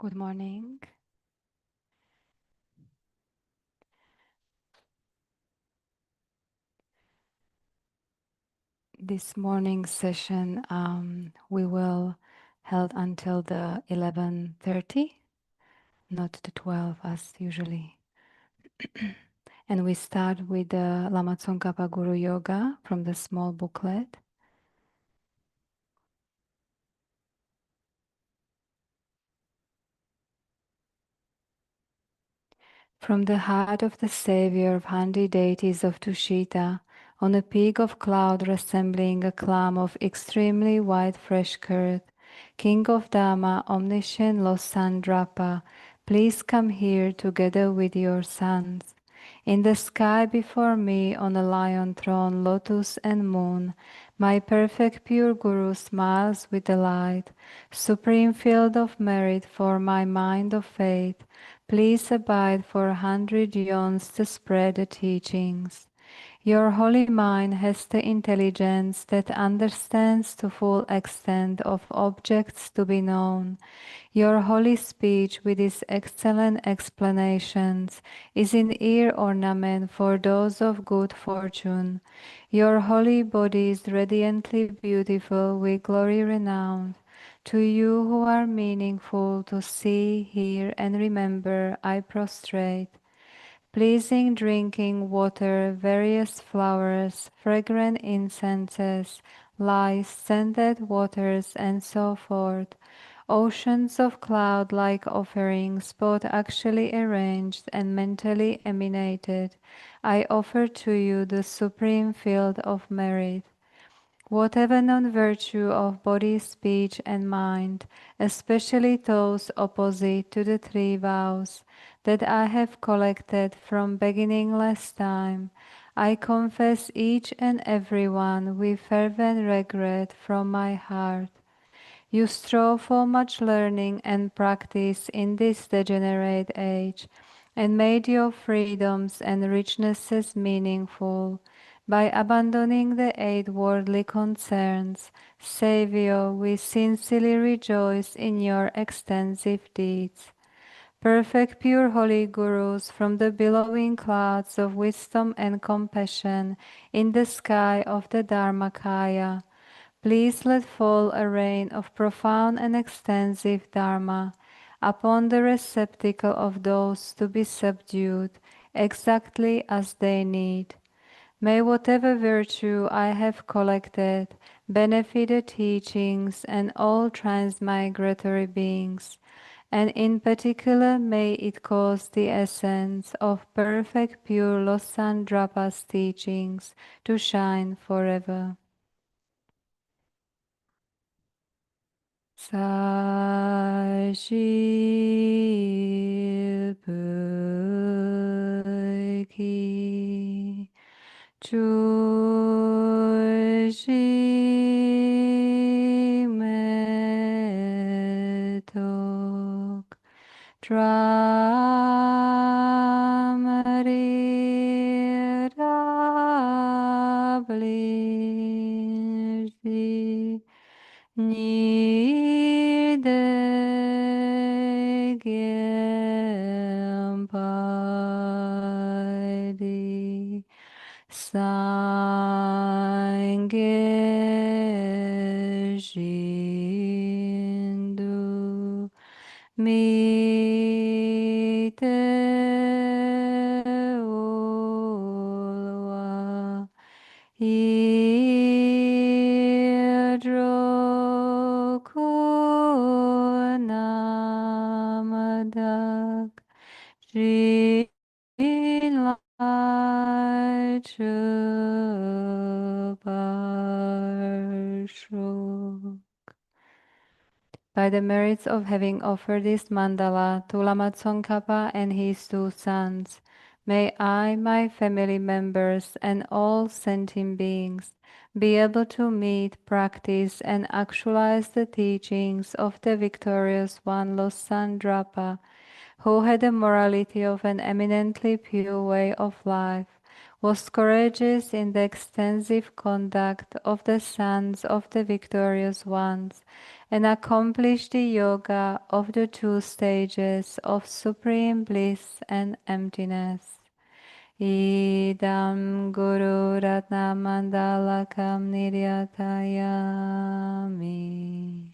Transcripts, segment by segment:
Good morning. This morning's session we will held until the 11:30, not the 12 as usually. And we start with the Lama Tsongkhapa Guru Yoga from the small booklet. From the heart of the Savior of 100 deities of Tushita, on a peak of cloud resembling a clam of extremely white fresh curd, King of Dhamma, omniscient Losandrapa, please come here together with your sons. In the sky before me, on a lion throne, lotus and moon, my perfect pure Guru smiles with delight, supreme field of merit for my mind of faith. Please abide for 100 yons to spread the teachings. Your holy mind has the intelligence that understands the full extent of objects to be known. Your holy speech with its excellent explanations is an ear ornament for those of good fortune. Your holy body is radiantly beautiful with glory renowned. To you who are meaningful to see, hear, and remember, I prostrate. Pleasing drinking water, various flowers, fragrant incenses, lice, scented waters, and so forth. Oceans of cloud-like offerings, both actually arranged and mentally emanated. I offer to you the supreme field of merit. Whatever non-virtue of body, speech, and mind, especially those opposite to the three vows that I have collected from beginningless time, I confess each and every one with fervent regret from my heart. You strove for much learning and practice in this degenerate age, and made your freedoms and richnesses meaningful. By abandoning the 8 worldly concerns, Savior, we sincerely rejoice in your extensive deeds. Perfect pure holy Gurus from the billowing clouds of wisdom and compassion in the sky of the Dharmakaya, please let fall a rain of profound and extensive Dharma upon the receptacle of those to be subdued, exactly as they need. May whatever virtue I have collected benefit the teachings and all transmigratory beings, and in particular may it cause the essence of perfect pure Losandrapa's teachings to shine forever. Sajilpaki Chushi Metok Dramari Rabli Nidegempadi Sangeshindu Mite Ulwa Idrokunamadak Srilaichuparshu. By the merits of having offered this mandala to Lama Tsongkhapa and his 2 sons, may I, my family members, and all sentient beings be able to meet, practice, and actualize the teachings of the victorious one Losandrapa, who had the morality of an eminently pure way of life, was courageous in the extensive conduct of the sons of the victorious ones, and accomplish the yoga of the two stages of supreme bliss and emptiness. Idam Guru Ratna Mandalakam Niryatayami.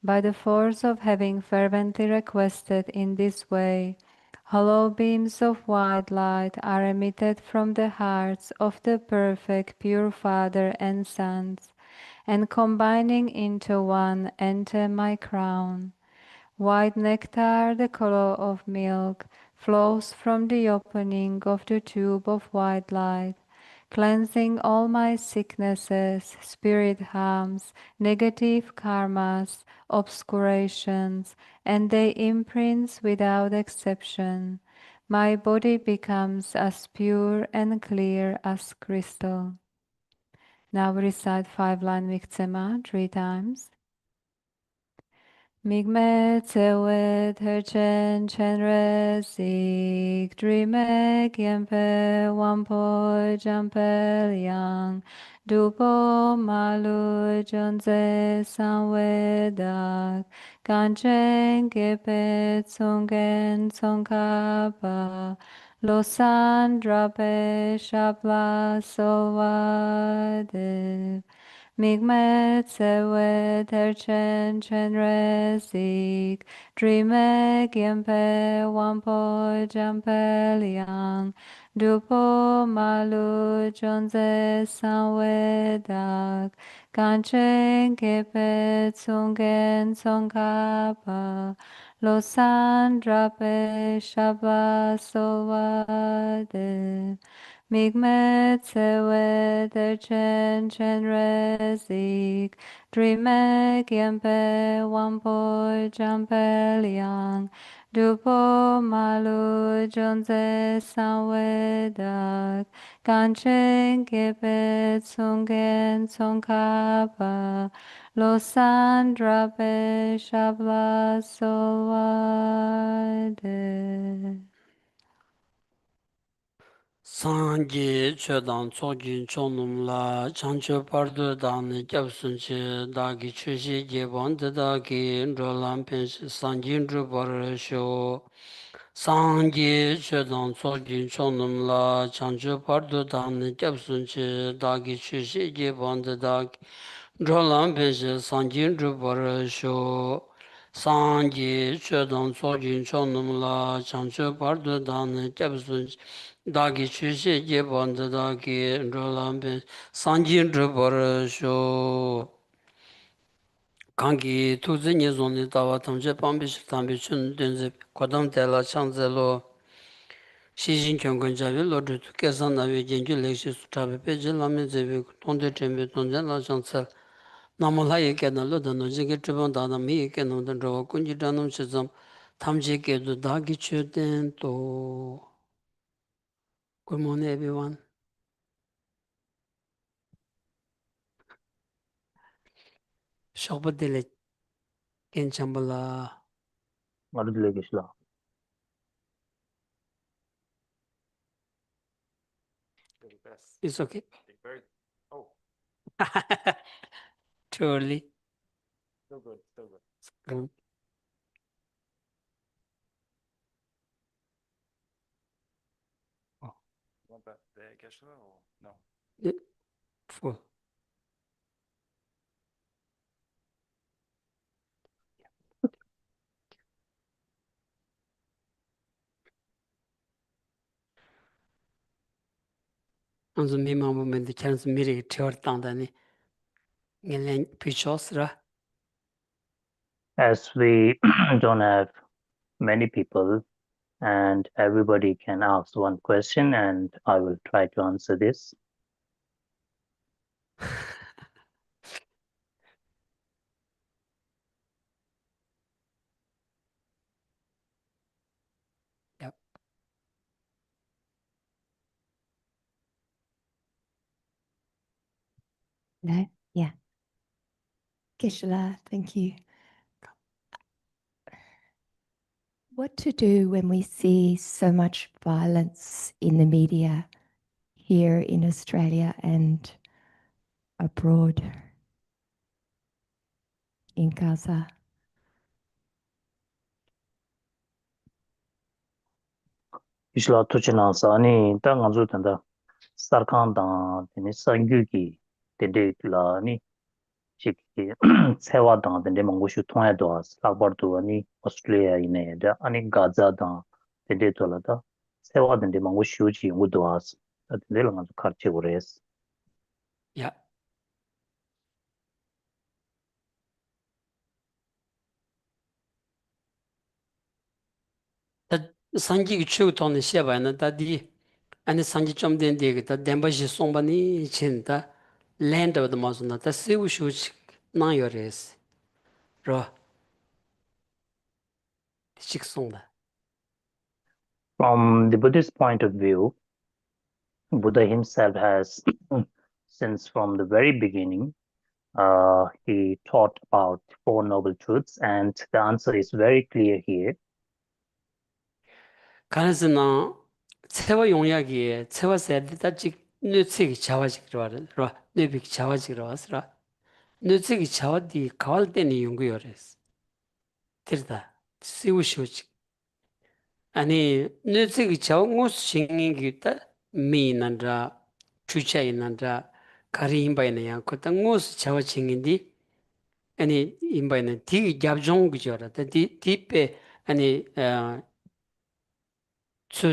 By the force of having fervently requested in this way, hollow beams of white light are emitted from the hearts of the perfect pure Father and Sons, and combining into one enter my crown. White nectar, the color of milk, flows from the opening of the tube of white light, cleansing all my sicknesses, spirit harms, negative karmas, obscurations, and their imprints without exception. My body becomes as pure and clear as crystal. Now recite 5-line Viktsema 3 times. Migme tewet herchen chenrezig dreamek yempe wampo jampel yang dupo malu jonze sanwedak ganchen gepe tsungen tsongkapa losan drape shapla solvade Migmet sewe terchen chenrezig, dreamek yempe wampo jampeliang, dupo malu jonze sanwedak, ganchen kepe tsungen tsongkapa, losan drape shabla solvade. Migmet sewe chenrezig, dreamek yempe wampo jampeliang, dupo malu jonze sanwedak, ganchen kepe tsungen tsongkapa, losan drape shabla solvade. Sangi Chodan Tsogin Chonum La Chancho Pardo Dan Japsun Che Dagi Chushi Jebon Dagi Rolam Pensi Sanjin Rubar Sho Sangi Chodan Tsogin Chonum La Chancho Pardo Dan Japsun Che Dagi Chushi Jebon Dagi Rolam Pensi Sanjin Rubar Sho Sangi Chodan Tsogin Chonum La Chancho Pardo Dan Japsun Che Dagi Chushi Jebanda Dagi Rolambe Sanjin Rupara Sho Kangi Tuzi Nizoni Tawa Tamche Pambish Tambi Chun Dunzi Kodam Tela Chanzelo Shijin Kyongan Javi Lodru Kesan Navi Genju Lekshi Sutabi Peji Lami Zevi Tonde Tembe Tonde La Chansel Namala Yekena Lodano Jigi Triban Dana Mi Yekena Dandrawa Kunji Danam Shizam Tamje Kedu Dagi Chuden To. Good morning everyone. Shobadile Kenchambala. It's okay. Oh. Too early. So good, so good. Oh. You want that the Geshe or no? Yeah. Full. Anzu mi mamu mende chansu miri tior tangdani. Ngelen pichosra. As we don't have many people and everybody can ask one question and I will try to answer this. Yep. No? Yeah. Geshe-la, thank you. What to do when we see so much violence in the media here in Australia and abroad? in Gaza? Ishla tuchinasa ani ta nganzu tanda sarkhan dang tene sangyu ki tende la ni chiki tsewa dang tende mangushu thongya doas lakbar tu ani Australia ine da ani Gaza dang tende tola da tsewa tende mangushu chi yungu doas ta tende la nganzu kharche gores. Yeah. 다 산지 추고 돈에 셔봐는 다디 아니 산지 좀 된 데가 다 덴바시 송바니 친다 land of the Muslim 다 세우 슈치 나요레스 로 식송다. From the Buddhist point of view, Buddha himself has, since from the very beginning, he taught about Four Noble Truths, and the answer is very clear here. 가능스나 세와 용약이 세와 세다 직 뇌측이 자화직으로 와라 뇌빅 자화직으로 왔으라 뇌측이 자화디 가할 때니 연구요레스 들다 세우 슈치 아니 뇌측이 자원 신경이 있다 미난다 주차이난다 가리임바이나야 그다 무스 자화칭인디 아니 임바이는 디 잡종 그죠라 디 디페 아니 수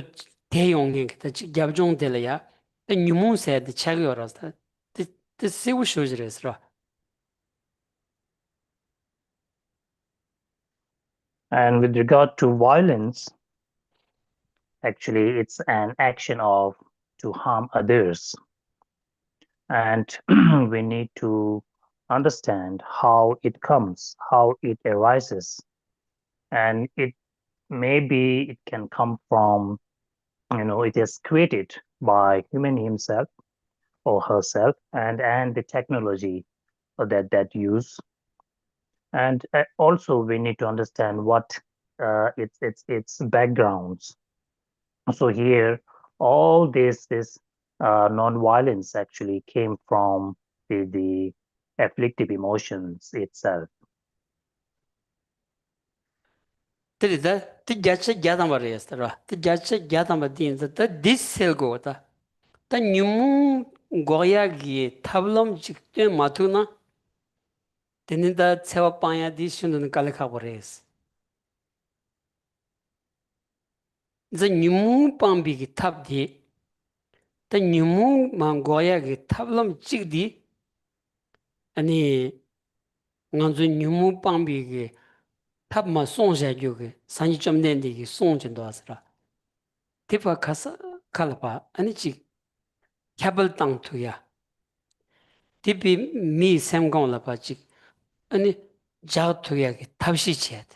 대용행 그 잡종들이야 뉴문세드 차기어라서 디 세우 쇼즈레스라 And with regard to violence, actually, it's an action of to harm others. And we need to understand how it comes, how it arises. And it maybe it can come from, it is created by human himself or herself and the technology that use. And also we need to understand what its backgrounds. So here, all this non-violence actually came from the afflictive emotions itself. 들이다 디자체 야담바레스라 디자체 야담바딘자 다 디셀고다 다 뉴문 고야기 타블럼 직대 마투나 데니다 세와빠야 디슈는 깔카버레스 이제 뉴문 빵비기 탑디 다 뉴문 망고야기 타블럼 직디 아니 nganzu nyumu pangbi ki tab ma song sha gyu ki sanji chom den di ki song chen do asra. Tipa kasa kalpa ani chik kyabal tang tu ya. Tipi mi sem gong la pa chik ani jag tu ya ki tabshi che de.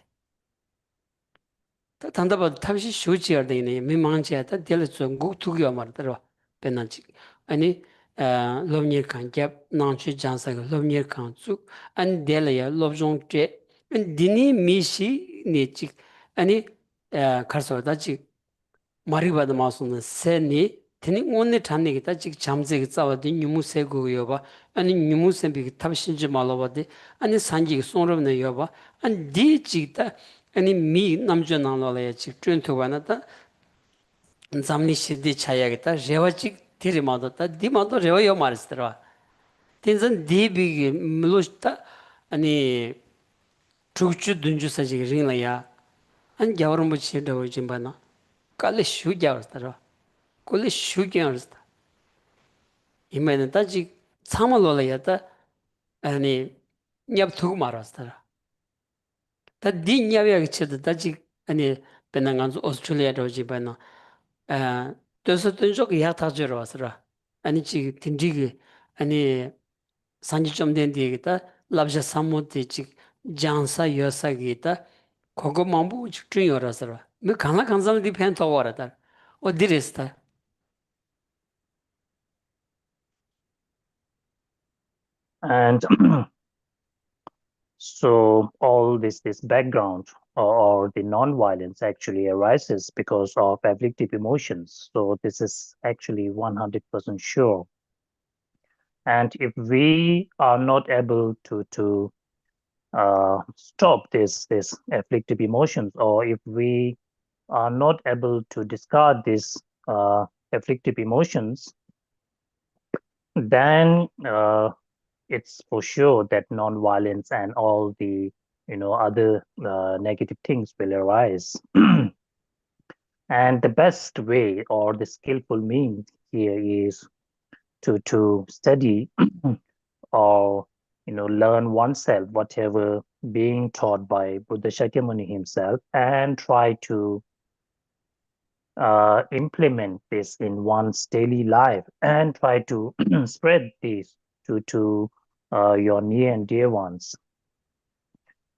Ta tanda pa tabshi shu chi yar de ina mi mang che ta deli tsu nguk tu kyo mar darwa penan chik. Ani lob nyer kan kyab nang chu jansa ki lob nyer kan tsuk ani deli ya lob zhong che dini mishi ni chik ani karso da chik maribada maasuna se ni tini ngoni tani ki ta chik chamze ki tsawa di nyumu se gu yo ba ani nyumu se bi ki tab shinji malo ba di ani sanji ki sonrob na yo ba ani di chik ta ani mi namjo nanglo la ya chik chun tuwa na ta zamni shidi chaya ki ta rewa chik tiri mado ta di mado rewa yo maris tarwa tinzan di bi ki milo ta ani chukchu dunju sa chik ring la ya an gyawarambu chi dawa jimba na kali shu gyawars tarwa kuli shu gyawars ta ima na ta chik tsama lo la ya ta ani nyab thuku marwas tarwa ta di nyab ya ki chida ta chik ani pena nganzu Australia dawa jimba na dosa dunjo ki yak thakjo rawas tarwa ani chik tindri ki ani sanji chomden di ki ta labja samu di chik jansa yosa ki ta koko mambu chik chun yo rasarwa. Mi kanla kansam di pen to wara tar. O diris tar. And so all this background or the non-violence actually arises because of afflictive emotions. So this is actually 100% sure. And if we are not able to stop this afflictive emotions, or if we are not able to discard these afflictive emotions, then it's for sure that non-violence and all the other negative things will arise. And the best way or the skillful means here is to study or learn oneself whatever being taught by Buddha Shakyamuni himself, and try to implement this in one's daily life, and try to spread this to your near and dear ones.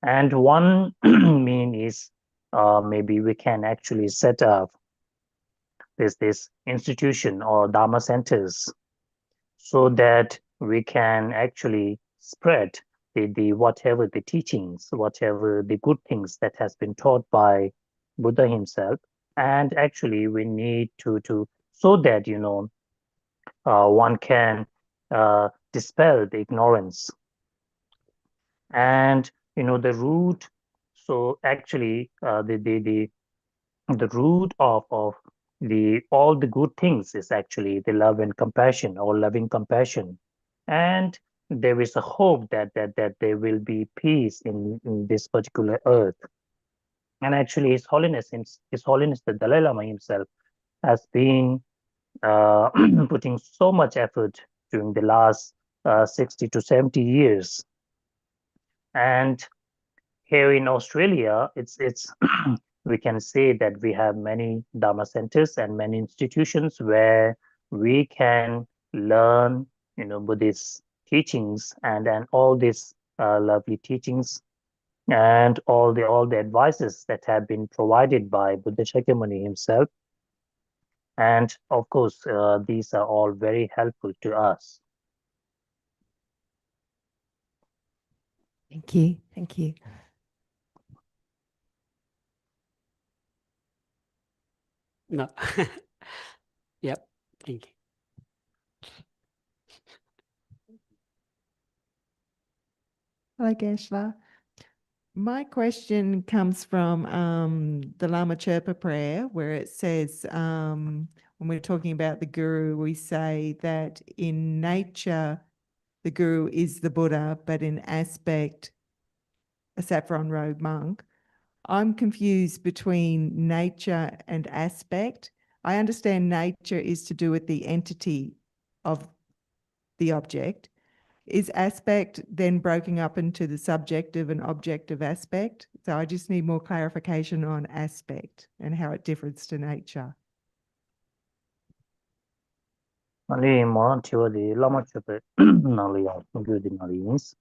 And one mean is maybe we can actually set up this institution or Dharma centers, so that we can actually spread the whatever the teachings, whatever the good things that has been taught by Buddha himself. And actually we need to so that one can dispel the ignorance. And the root, so actually the root of the all the good things is actually the love and compassion, or loving compassion. And there is a hope that there will be peace in this particular earth. And actually his holiness the Dalai Lama himself has been putting so much effort during the last 60 to 70 years. And here in Australia, it's we can say that we have many Dharma centers and many institutions where we can learn, Buddhist teachings, and all these lovely teachings, and all the advices that have been provided by Buddha Shakyamuni himself. And of course, these are all very helpful to us. Thank you. Thank you. No. Yep. Thank you. Hello, Geshe-la. My question comes from the Lama Chirpa prayer, where it says, when we're talking about the Guru, we say that in nature, the Guru is the Buddha, but in aspect, a saffron-robed monk. I'm confused between nature and aspect. I understand nature is to do with the entity of the object. Is aspect then broken up into the subjective and objective aspect? So I just need more clarification on aspect and how it differs to nature. Ali mo the Lama Chepe nali ya ngudi nali ins.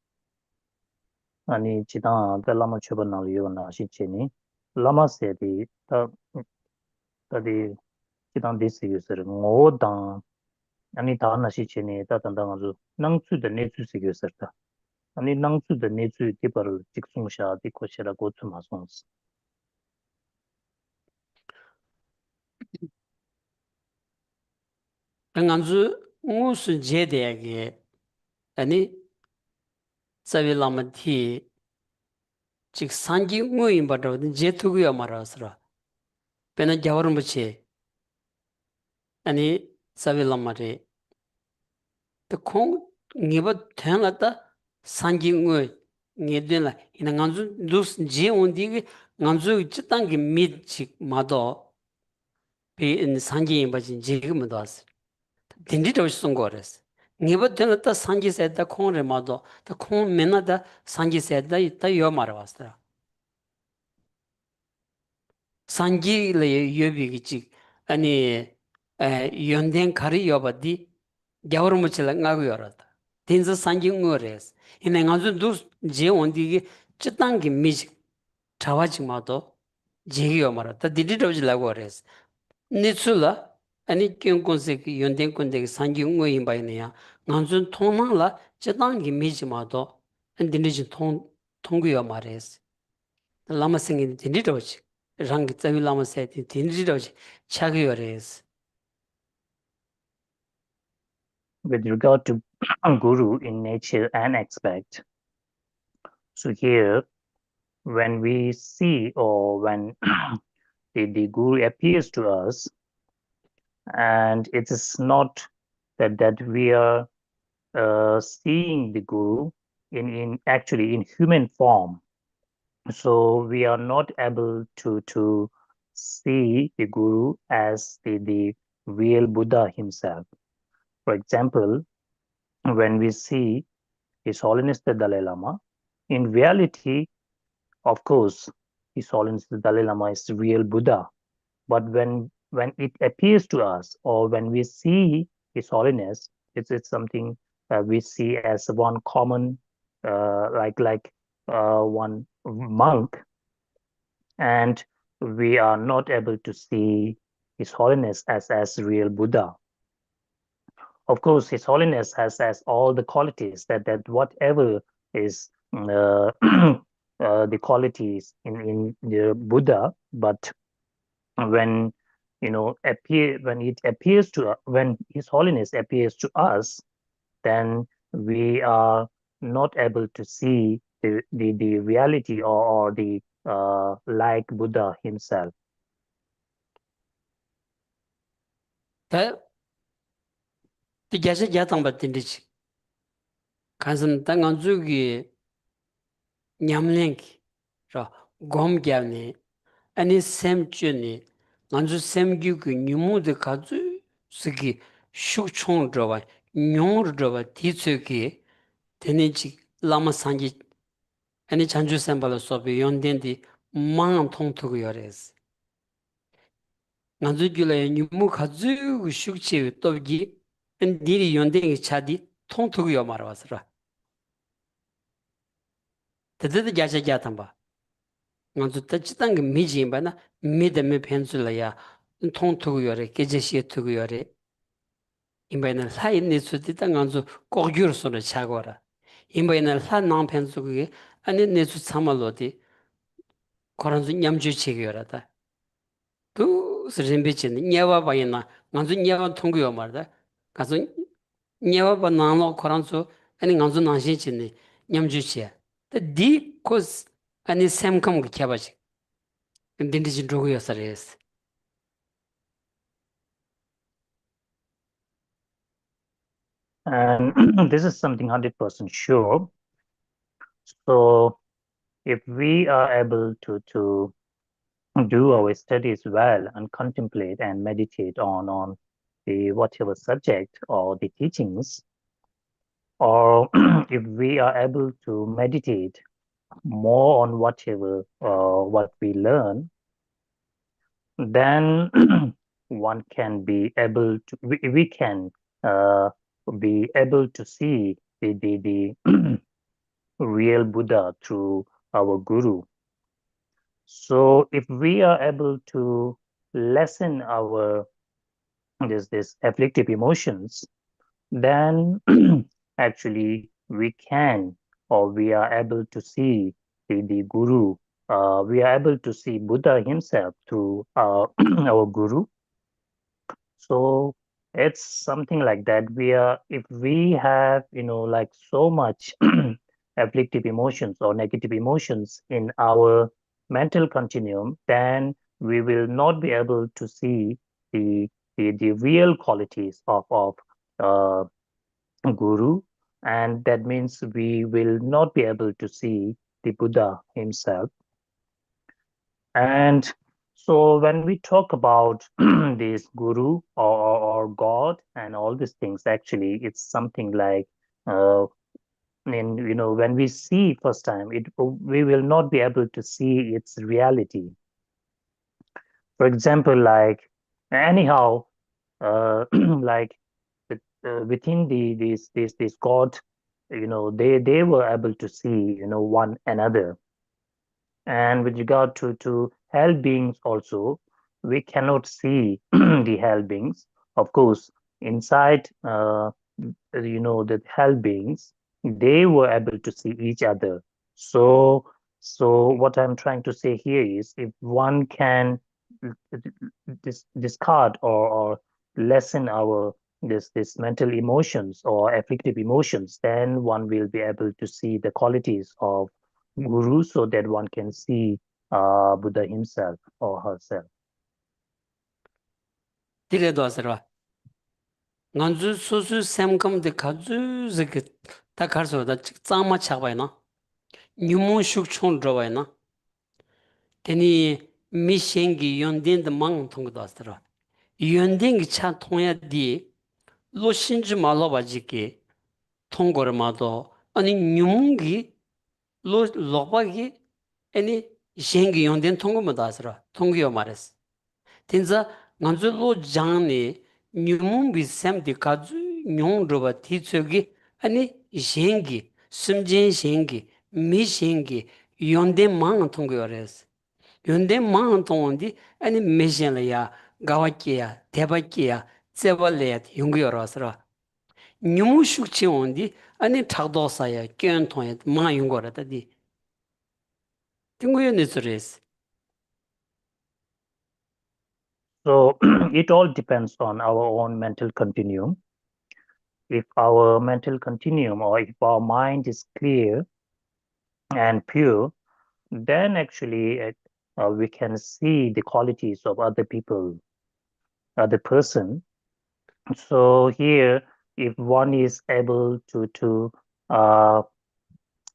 Ani chita the Lama Chepe nali yo na shi cheni. Lama se di ta di chita di si user ngo dang. Ani ta na shi cheni ta tanda nga zu nang su de ne su si user ta. Ani nang su de ne su di par tik sung sha di ko shira go tu ma songs. Nganzu ngusu jedege ani savi lama thi chik sanji nguyin bata je tuguya marasra. Pena jawarambache ani savi lama re. The kong ngiba tenla ta sanji nguy ngedela ina nganzu dus je undi nganzu chitangi mid chik mado pe sanji imbaji je madas. Dindi to sungores. Niba tenla ta sanji seda kong re mado ta kong mena da sanji seda ta yo marwastra. Sanji le yobi gichik ani yonden kari yoba di gyawrumuchila ngagu yorata. Tenza sanji ngores. Ina nganzu dus je ondi gi chitangi mij chawachik mado je yo marata. Dindi to lagores. Nitsula ani kyun kunse ki yonden kunde ki sanji ungo yinba ya nganzun tongnang la chidangi miji mado dindi jin tonggu yo ma res. Lama singi dindi doji, rangi tsawi lama sayti dindi doji chagi yo res. With regard to Guru in nature and aspect, So here, when we see or when the Guru appears to us, and it is not that we are seeing the Guru in actually in human form. So we are not able to see the Guru as the real Buddha himself. For example, when we see His Holiness the Dalai Lama, in reality, of course, His Holiness the Dalai Lama is the real Buddha. But when it appears to us or when we see His Holiness, it's something we see as one common, like one monk, and we are not able to see His Holiness as real Buddha. Of course, His Holiness has all the qualities that whatever is the qualities in the Buddha, but when when His Holiness appears to us, then we are not able to see the reality or the like Buddha himself. 다 디게서 야당바 딘디지 간선 땅안 주기 냠랭기 라 곰갸니 아니 샘쭈니 난주 샘규그 뉴무드 가주 스기 슈총 저와 뇽르 저와 디츠기 데니지 라마 산지 아니 잔주 샘발로 소비 연덴디 망 통투고 요레스 난주 줄에 뉴무 가주 슈치 또기 디리 연덴이 차디 통투고 요 말아와서라 데데데 자자자탄바 먼저 뜻당 그 미지인바나 미데메 펜줄이야 통투고 요래 계제시에 투고 요래 임바이는 사인네 수디당 간주 꼭규르서로 차고라 임바이는 산낭 펜주고 아니 네수 참말로디 그런지 냠주치기요라다 그 스림비치는 녀와바이나 간주 녀와 통고요 말다 가서 녀와바 나노 그런서 아니 간주 나신치니 냠주치야 디 코스 아니 샘컴 그 캬바지 딘디진 로고요서레스 And this is something 100% sure. So if we are able to do our studies well and contemplate and meditate on the whatever subject or the teachings, or if we are able to meditate more on whatever what we learn, then one can be able to we can be able to see the real Buddha through our Guru. So if we are able to lessen our this afflictive emotions, then actually we can or we are able to see the Guru. We are able to see Buddha himself through our Guru. So it's something like that. If we have, like so much afflictive emotions or negative emotions in our mental continuum, then we will not be able to see the real qualities of uh, Guru, and that means we will not be able to see the Buddha himself. And so when we talk about this Guru or God and all these things, actually, it's something like when we see first time, we will not be able to see its reality. For example, like anyhow, like within this God, they were able to see one another. And with regard to hell beings also, we cannot see the hell beings. Of course, inside the hell beings, they were able to see each other. So what I'm trying to say here is, if one can discard or lessen our this mental emotions or afflictive emotions, then one will be able to see the qualities of guru so that one can see Buddha himself or herself. 디레도 하세요. nganzu susu semkam de kazu zike ta karso da tsangma chakwa na nyumu shuk chung zhawa na teni mi shengi yonden de mang tong da astra yonden gi cha tongya di lo shinji ma lo ba jike tong gor ma do ani nyumu gi lo lo ba gi ani shengi yonden tong ma da astra tong yo mares tenza nganzu lo jangni nyumum bi sem di kazu nyong roba ti tsogi ani shengi sumjen shengi mi shengi yonde mang tong yores yonde mang tong di ani me shen la ya gawa ki ya teba ki ya tseba le ya yong yorosra nyumu shuk chi ondi ani thakdo sa ya kyen tong ya ma yong gora ta di tingu yo nitsures. So it all depends on our own mental continuum. If our mental continuum or if our mind is clear and pure, then actually we can see the qualities of other people, other person. So here, if one is able to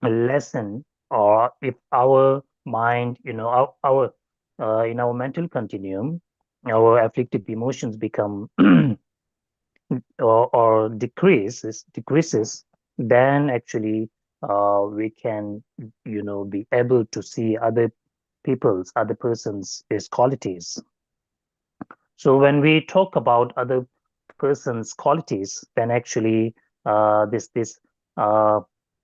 lesson, or if our mind, our in our mental continuum, our afflictive emotions become or decreases, then actually we can be able to see other person's his qualities. So when we talk about other person's qualities, then actually this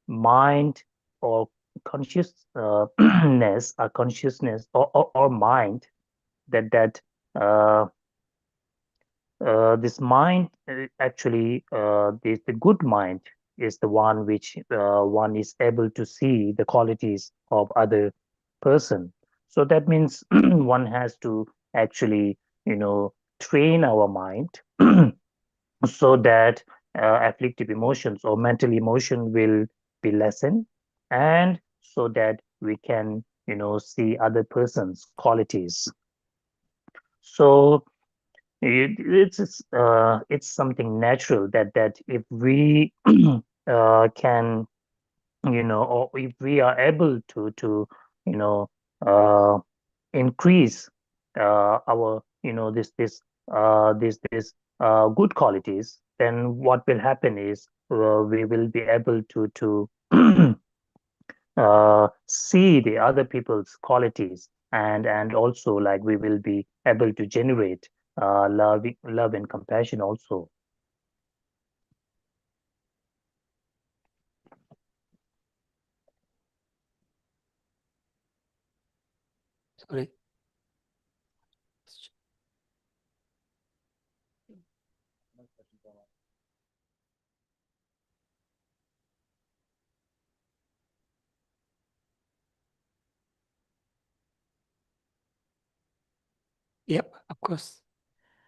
mind or consciousness consciousness or mind that this mind actually the good mind is the one which one is able to see the qualities of other person. So that means one has to actually train our mind so that afflictive emotions or mental emotion will be lessened, and so that we can see other person's qualities. So it's something natural that if we can or if we are able to you know uh, increase our this good qualities, then what will happen is we will be able to see the other people's qualities, and also like we will be able to generate love and compassion also. Sorry. Yep, of course.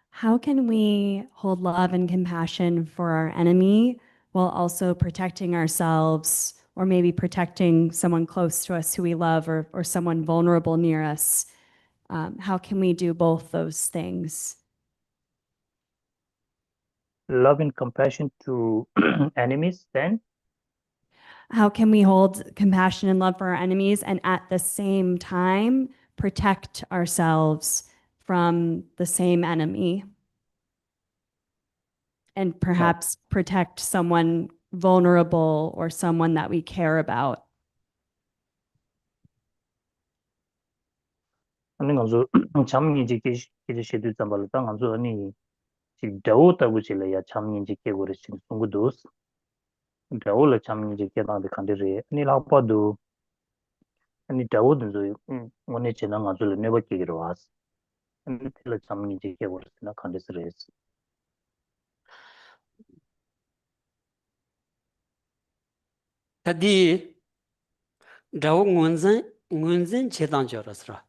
How can we hold love and compassion for our enemy while also protecting ourselves, or maybe protecting someone close to us who we love, or someone vulnerable near us? How can we do both those things? Love and compassion to enemies, then How can we hold compassion and love for our enemies and at the same time protect ourselves from the same enemy? And perhaps protect someone vulnerable or someone that we care about. 아니 간주 잠인지 계시도 잠발 땅 간주 아니 지 다우다 부실이야 잠인지 계고를 지 송구도스 다우라 잠인지 계단데 칸데레 아니 라파도 아니 다우든 저 원에 지나 간주 네버 계기로 와스 아니 틀 잠인지 계고를 나 칸데스레스 Tadi rawu ngunzin chedan jorasra.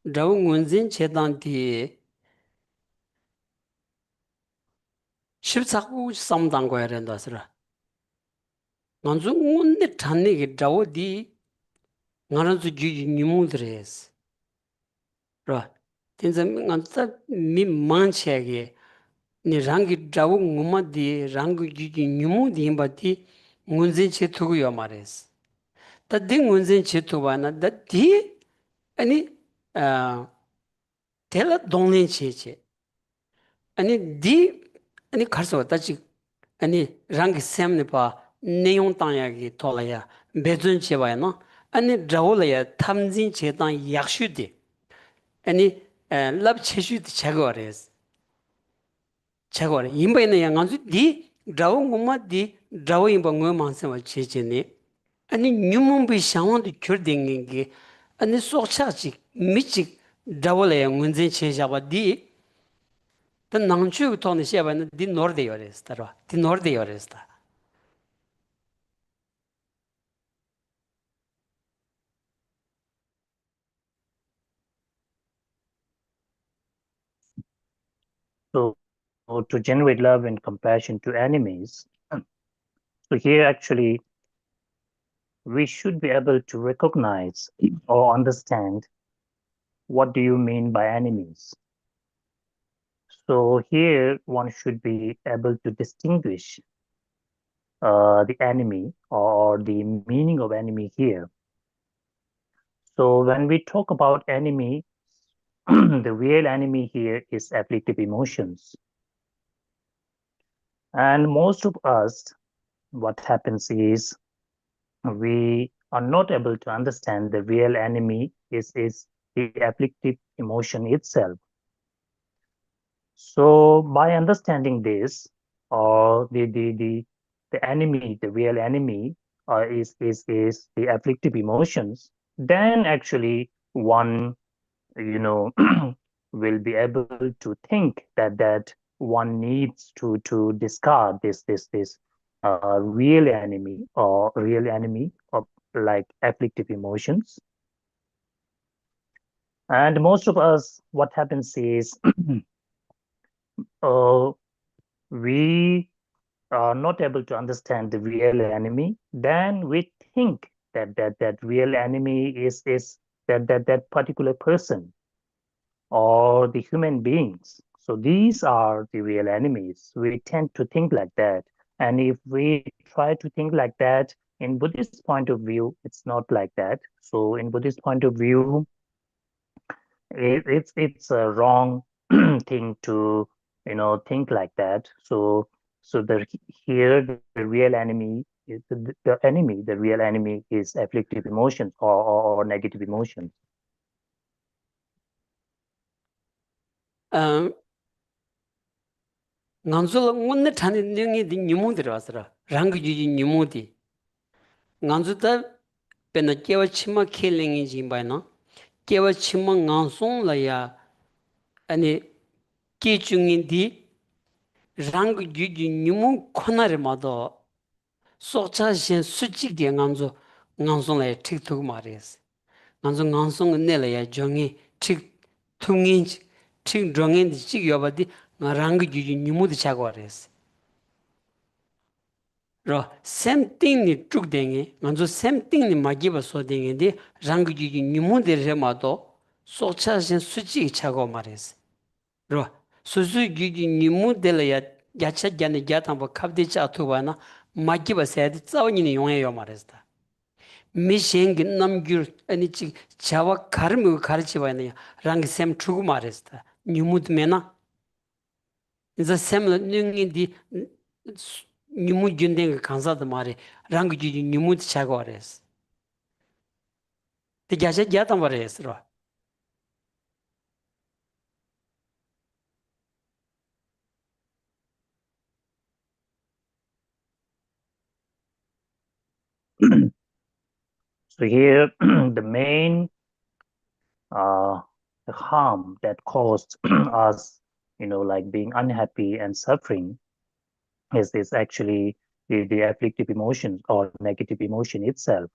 Rawu ngunzin chedan di shibsaku samdang goya rendasra. Nganzu ngunde tanni ki rawu di ngaranzu juji nyumudres ro tinza nganta mi manchege ni rangi drawu nguma di rangi juji nyumu di imbati ngunzin che tugu yo mares ta di ngunzin che tuwa na da di ani tela donglin che ani di ani kharso ta chi ani rangi semne pa neyon tanya gi tola ya bezun che ba na ani drawu la ya tamjin che tang yakshu di ani lab cheshu di chagores chagore imba ina yang anzu di drawo nguma di drawo imba ngwe mansa chechene ani nyumumbi shangwan di kyur dengengi ani sokcha chik michik drawo la yang ngunzen chechaba di ta nangchu toni sheba di norde yores tarwa di norde yores ta So to generate love and compassion to enemies, so here actually we should be able to recognize or understand what do you mean by enemies. So here one should be able to distinguish the enemy or the meaning of enemy here. So when we talk about enemy, the real enemy here is afflictive emotions. And most of us, what happens is we are not able to understand the real enemy is the afflictive emotion itself. So by understanding this, or the enemy, the real enemy, is the afflictive emotions, then actually one, you know, will be able to think that one needs to discard this real enemy of like afflictive emotions. And most of us, what happens is we are not able to understand the real enemy, then we think that real enemy is that particular person or the human beings. So these are the real enemies. We tend to think like that. And if we try to think like that, in Buddhist point of view, it's not like that. So in Buddhist point of view, it's a wrong thing to think like that. So here the real enemy is the real enemy is afflictive emotions or negative emotions. nganzo ngunne tani nyengi di nyumu di rasra rangi juji nyumu di nganzo da pena kewa chima kelingi jimba na kewa chima ngansong la ya ani kechungi di rangi juji nyumu konare mado sokcha shen suchik di nganzo ngansong la ya tik tuk mares nganzo ngansong ne la ya jongi tik tungin tik jongin di chik yoba di nga rangi juji nyumu di chagwa res ro same thing ni truk dengi nganzo same thing ni magiba so dengi di rangi juji nyumu di re mado sokcha shen suchik chagwa mares ro susu juji nyumu de la ya yacha gyane gyatangbo kabdi cha atuwa na magiba sayadi tsawa nini yongya yo mares da mi shengi namgyur ani chik chawa karmi karichiwa na ya rangi sem trugu mares da nyumu di mena nza sem la nyungi di nyumu gyundengi kansa da mare rangi juji nyumu di chagwa res di yacha gyatangbo res ro So here the main the harm that caused us, like being unhappy and suffering is actually the afflictive emotions or negative emotion itself.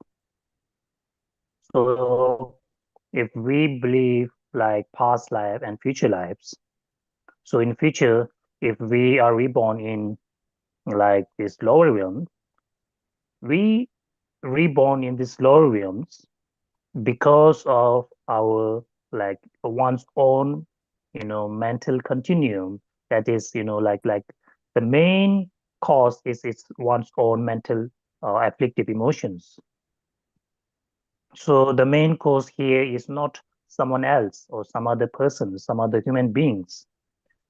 So if we believe like past life and future lives, so in future, if we are reborn in like this lower realm, we reborn in these lower realms, because of our like one's own mental continuum, that is like the main cause is one's own mental afflictive emotions. So the main cause here is not someone else or some other person, some other human beings.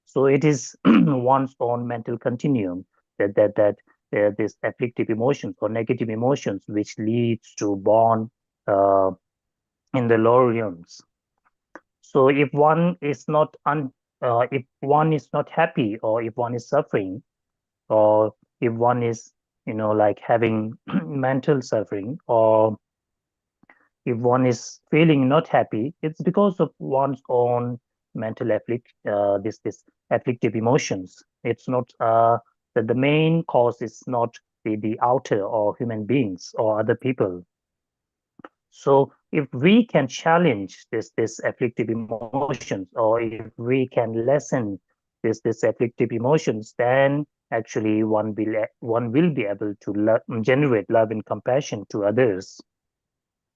So it is one's own mental continuum that this afflictive emotions or negative emotions which leads to born uh, in the lower realms. So if one is not if one is not happy, or if one is suffering, or if one is like having mental suffering, or if one is feeling not happy, it's because of one's own mental this afflictive emotions. It's not that the main cause is not the outer or human beings or other people. So if we can challenge this afflictive emotions, or if we can lessen this afflictive emotions, then actually one will be able to generate love and compassion to others.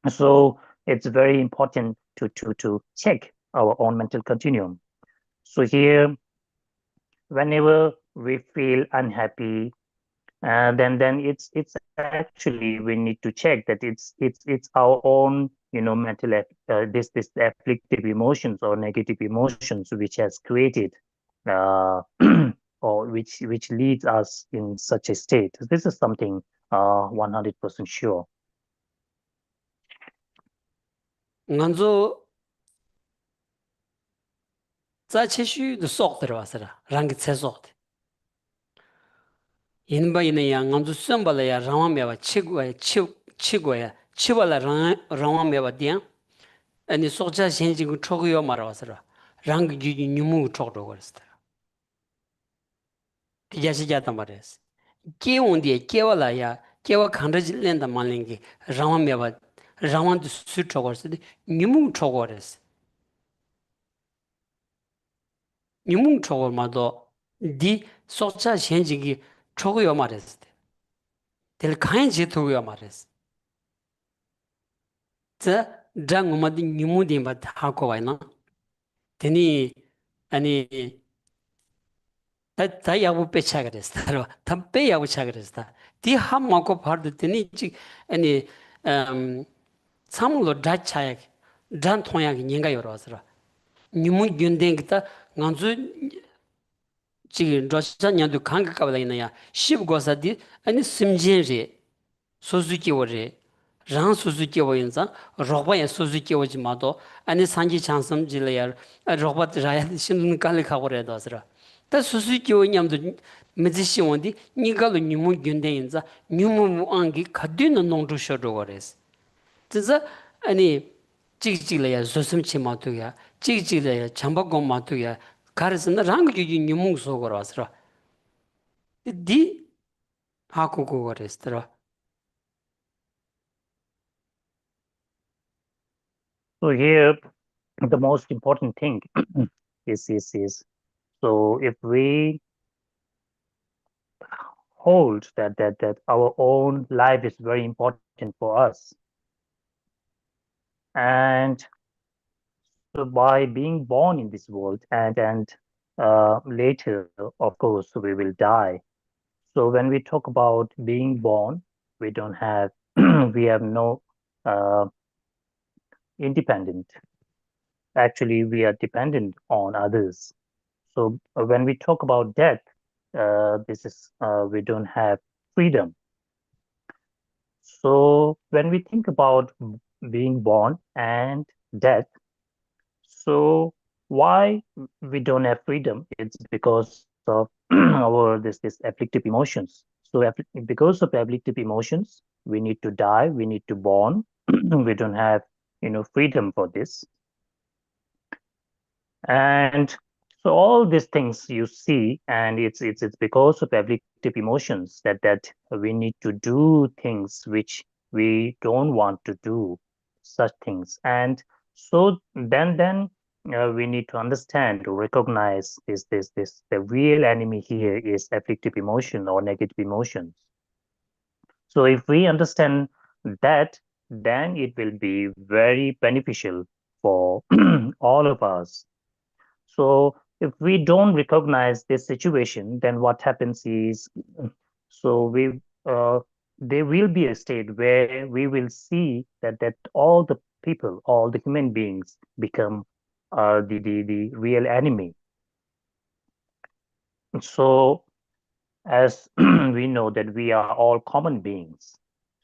So it's very important to check our own mental continuum. So here, whenever we feel unhappy, then it's actually we need to check that it's our own mental this afflictive emotions or negative emotions which has created uh, or which leads us in such a state. This is something 100% sure. nganzo za cheshu de sok der wasara rang tse sok de inba ina ya nganzo sambala ya rawa mewa chigwa ya chiwala rawa mewa dian ani sokcha shenji gu chogyo mara wasara rang ju nyumu chogdo gorsta tijashi jata mares keon de kewala ya kewa khandraj lenda malingi rawa mewa rawa du su chogorsa de nyumu chogores nyumu chogor mado 디 소차 현지기 초고요 말했을 때. 될 카인 제토고요 말했어. 자, 장음마디 뉴무디 바 하고 와이나. 되니 아니 다 야부 빼차 그랬어. 담배 야부 차 그랬어. 디 함마고 바르드 되니 지 아니 사물로 다차야 단 통약이 년가 열어서 뉴무 균댕기다 간주 지금 러시아냐도 강가가 있나야 15고사디 아니 심진리 소수기워리 랑 소수기워인자 로바야 소수기워지 마도 아니 산지 창섬질이야 로바 라야 신는 깔리 가고래도스라 다 소수기워냐도 메지시원디 니가로 뉴무 균데인자 뉴무 안기 가드는 농주셔도거레스 진짜 아니 찌찌래야 소심치 마도야 찌찌래야 잠바고 마도야 가르스나 랑규지 뉴무 속으로스라 디 하고고거레스라 So here, the most important thing is so if we hold that our own life is very important for us, and so by being born in this world, and later, of course, we will die. So when we talk about being born, we don't have we have no uh, independent. Actually, we are dependent on others. So when we talk about death, this is we don't have freedom. So when we think about being born and death, so why we don't have freedom? It's because of our this afflictive emotions. So because of afflictive emotions, we need to die, we need to born. We don't have freedom for this. And so all these things you see, and it's because of afflictive emotions that we need to do things which we don't want to do, such things. And so then we need to understand to recognize this the real enemy here is afflictive emotion or negative emotions. So if we understand that, then it will be very beneficial for all of us. So if we don't recognize this situation, then what happens is, so there will be a state where we will see that all the people, all the human beings become the real enemy. So as we know that we are all common beings.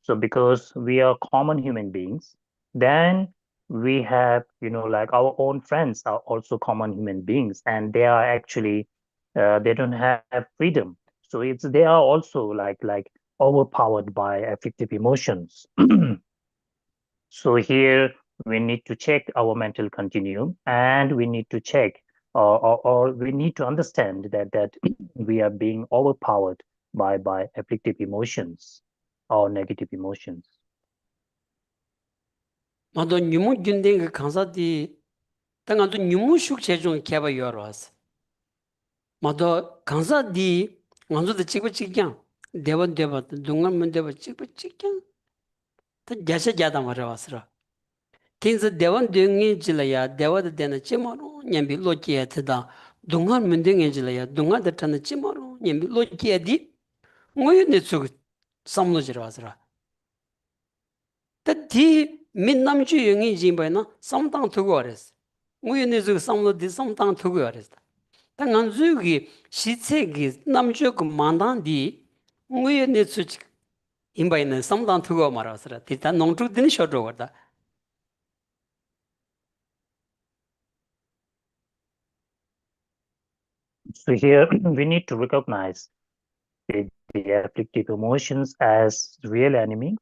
So because we are common human beings, then we have, like our own friends are also common human beings, and they are actually they don't have freedom. So they are also like overpowered by afflictive emotions. So here we need to check our mental continuum, and we need to check or we need to understand that we are being overpowered by afflictive emotions or negative emotions. 마도 뉴무 균된 그 강사디 당한도 뉴무 숙제 중 개발 요러 왔어. 마도 강사디 완전히 찍고 찍냐. 대번 동안문 대번 찍고 찍냐. 또 야셔자다 말아 왔어. 틴스 대원 등이 질라야 대와도 되는 지마로 냠비 로키에트다. 동안문 등이 질라야 동안도 타는 지마로 냠비 로키에디 뭐였네 저 삼로지로 왔어. 디 민남주 영이 진바나 삼당 두고 알았어. 우연히 저 삼로디 삼당 두고 알았어. 당한 주기 시체기 남주 그 만단디 우연히 저 인바이는 삼당 두고 말았어. 일단 농축된 쇼로 왔다. So here we need to recognize the afflictive emotions as real enemy,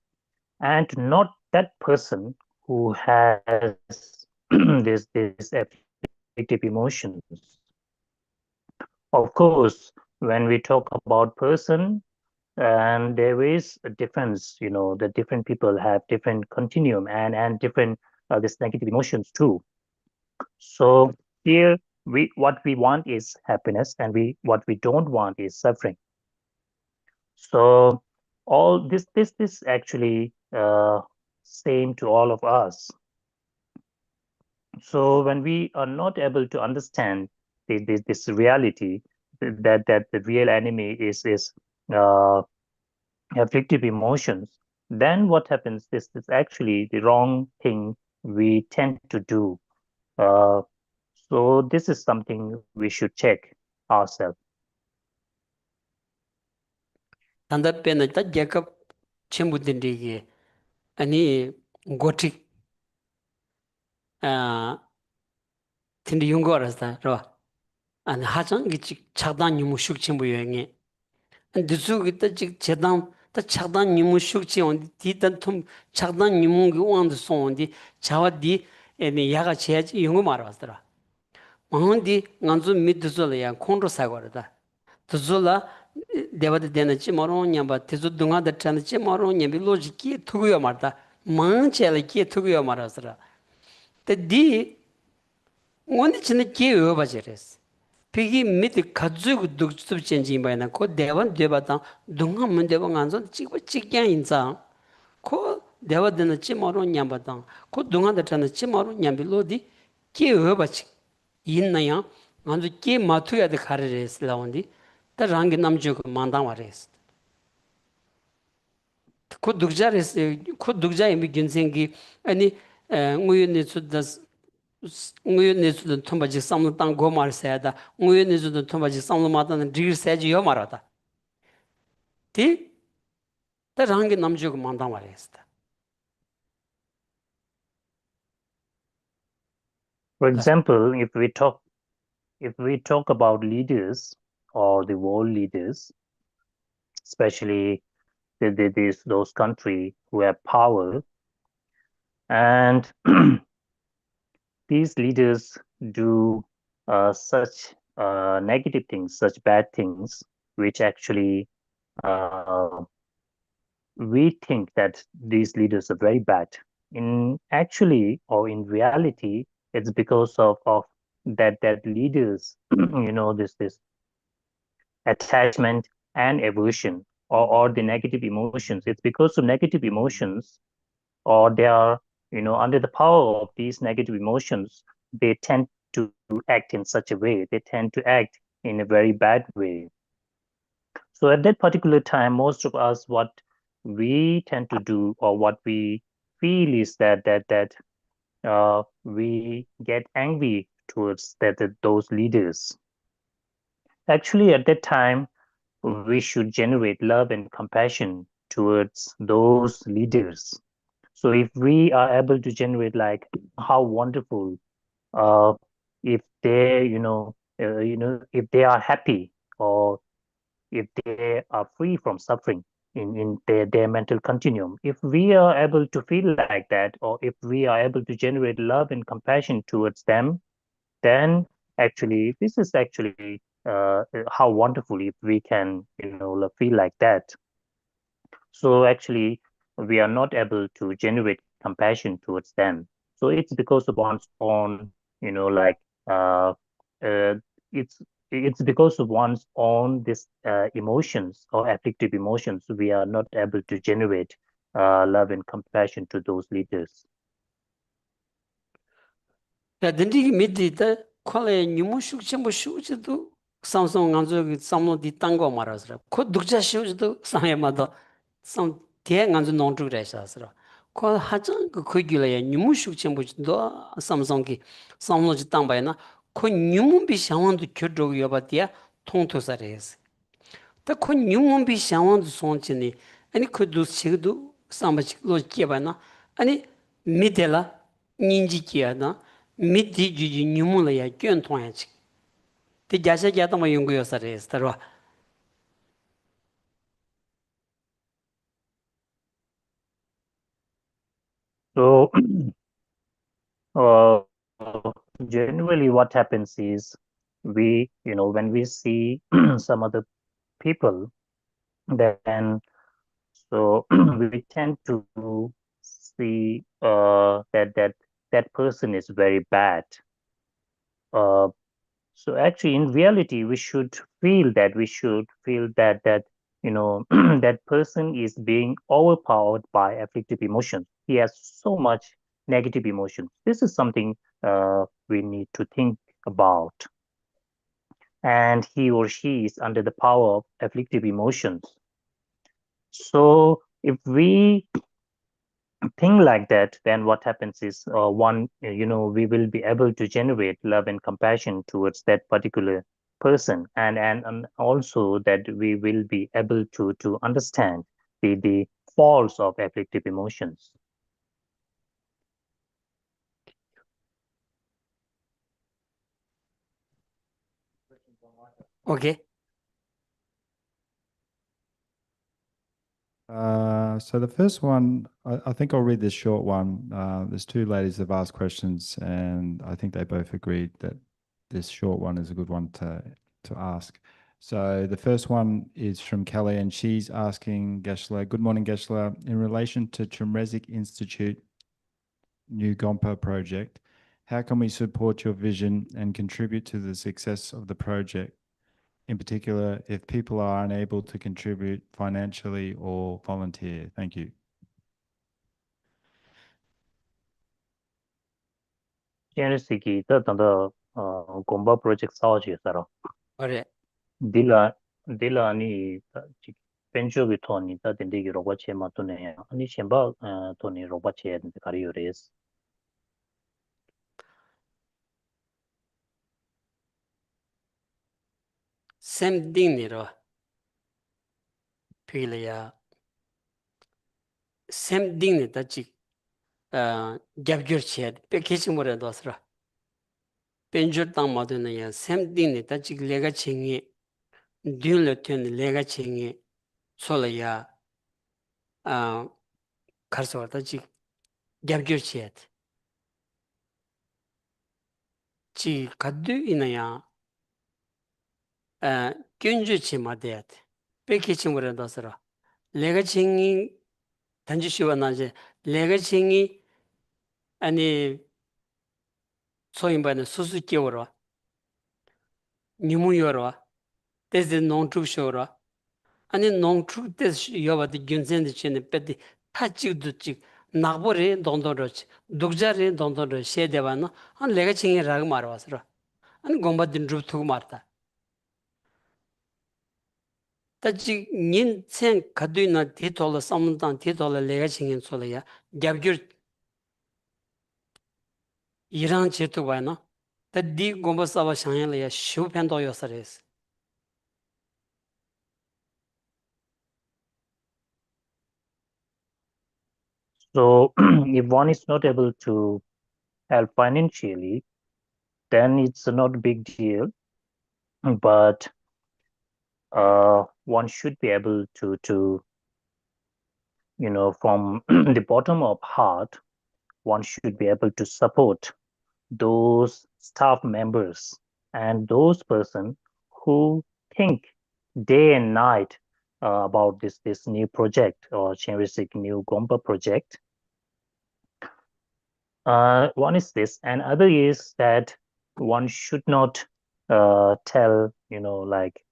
and not that person who has this afflictive emotions. Of course, when we talk about person, and there is a difference, that different people have different continuum and different this negative emotions too. So here what we want is happiness, and what we don't want is suffering. So all this actually same to all of us. So when we are not able to understand this reality, that the real enemy is afflictive emotions, then what happens? This is actually the wrong thing we tend to do. So this is something we should check ourselves. 단답변은 다 제급 전부들에게 아니 고틱 아 근데 용거라서 라 아니 하장기 차단 유무식 전부 여행에 늦수기다 직 제단 다 차단 유무식 지원 디단 통 차단 유무기 원도 손디 자와디 애니 야가 제지 용거 말았더라 망디 간주 미드줄이야 콘로 사고르다 드줄라 대바데 되는지 모르냐바 드줄 동아다 되는지 모르냐비 로지키 투고요 말다 망체라키 투고요 말았더라 때디 원이 진짜 기회가 버저스 피기 밑에 가지고 독습 전진 바이나 고 대원 대바다 동안 대원 안서 찍고 찍게 인자 고 대와드는 찌모로 냠바다 고 동안 되는 찌모로 냠빌로디 기회가 버치 있나요 안도 기 마투야 데 가르레스 라운디 다 랑게 남주 만당 와레스 고 독자레스 고 독자 이미 균생기 아니 우연히 수다스 우연히도 통바지 삼는 땅 고말 세다 우연히도 통바지 삼는 마다는 딜 세지 요 말하다 디 다랑게 남주고 만당 말했다 For example, if we talk about leaders or the world leaders, especially those countries who have power, and these leaders do such negative things, such bad things, which actually we think that these leaders are very bad. In actually, or in reality, it's because of that leaders, this attachment and aversion, or the negative emotions. It's because of negative emotions or they are, under the power of these negative emotions, they tend to act in such a way. They tend to act in a very bad way. So at that particular time, most of us, what we tend to do, or what we feel, is that we get angry towards those leaders. Actually, at that time, we should generate love and compassion towards those leaders. So if we are able to generate, like, how wonderful, uh, if they, if they are happy, or if they are free from suffering in their mental continuum. If we are able to feel like that, or if we are able to generate love and compassion towards them, then actually this is actually how wonderful if we can, feel like that. So actually, we are not able to generate compassion towards them. So it's because of one's own, like, uh, uh, it's it's because of one's own this emotions or afflictive emotions. We are not able to generate love and compassion to those leaders. Dendiki midi da kwale nyumu shuk chenpo shuk chido samsung nganzo ki samlo di tango marasra. Ko dukcha shuk chido samya mada sam tia nganzo nongchuk raishasra. Ko hachang ko gyula ya nyumu shuk chenpo chido samsung ki samlo chi tangbaya na ko nyumu bi shangwandu kyo chogo yoba tia tongto sa rayas. Da ko nyumu bi shangwandu songchi ni ani ko du chigido samba chiglo kieba na ani midela ninji kia na midi juji nyumula ya gyön tonga chik. Di gyasha gyatama yungu yosa res, tarwa. So uh, generally what happens is, when we see some other people, then so we tend to see that person is very bad. Uh, so actually, in reality, we should feel that that person is being overpowered by afflictive emotions. He has so much negative emotions. This is something we need to think about. And he or she is under the power of afflictive emotions. So if we thing like that, then what happens is, we will be able to generate love and compassion towards that particular person, and also that we will be able to understand the faults of afflictive emotions. Okay. So the first one, I think I'll read this short one. There's two ladies that have asked questions, and I think they both agreed that this short one is a good one to ask. So the first one is from Kelly, and she's asking Geshe-la, good morning, Geshe-la. In relation to Chenrezig Institute New Gompa project, how can we support your vision and contribute to the success of the project? In particular, if people are unable to contribute financially or volunteer. Thank you. Chenrezig the Gomba project 사오지 살아. Alright. 딜라 아니 벤처기 토니 다 덴데기 로바체 마토네 아니 셴바 토니 로바체 가리오레스. Sem ding niro. Pili ya. Sem ding ni da chik gyabgyur chiyad. Pe keching mora dosra. Penjur tang mado na ya. Sem ding ni da chik lega chingi. Dun lo tuen lega chingi. Sola ya. Karsawa da chik gyabgyur chiyad. Chi kaddu ina ya. gyunju chi madayat. Pe keching mora dosra. Lega chingi 단지 쉬워 나제 내가 칭이 아니 소인반의 수수 끼워라 니무여라 대세 농축 쇼라 아니 농축 대세 여바디 균센데 치네 빼디 타치도 치 나보리 동동로치 독자리 동동로 셰데바나 한 내가 칭이 라고 말와서 안 공부든 줍투고 말다 따지 닌생 가두이나 디톨 삼단 디톨 내가 칭인 소리야 잡규 이란 제도 바나 따디 공부 사바 샹야야 쇼편도 요서레스 So if one is not able to help financially, then it's not a big deal. But one should be able to from the bottom of heart, one should be able to support those staff members and those person who think day and night about this new project or Chenrezig new Gompa project. One is this, and other is that one should not tell, like,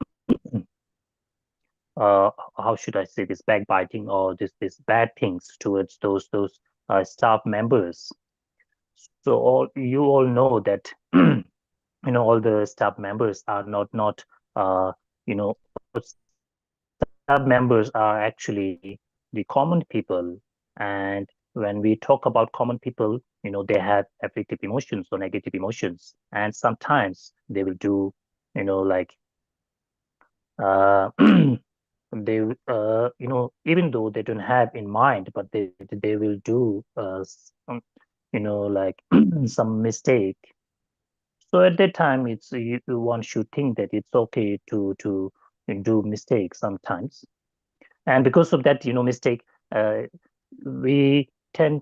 how should I say this, backbiting or this bad things towards those staff members. So you all know that all the staff members are not staff members are actually the common people, and when we talk about common people, they have afflictive emotions or negative emotions, and sometimes they will do like they even though they don't have in mind, but they will do some, like some mistake. So at that time, one should think that it's okay to do mistakes sometimes, and because of that, mistake, uh,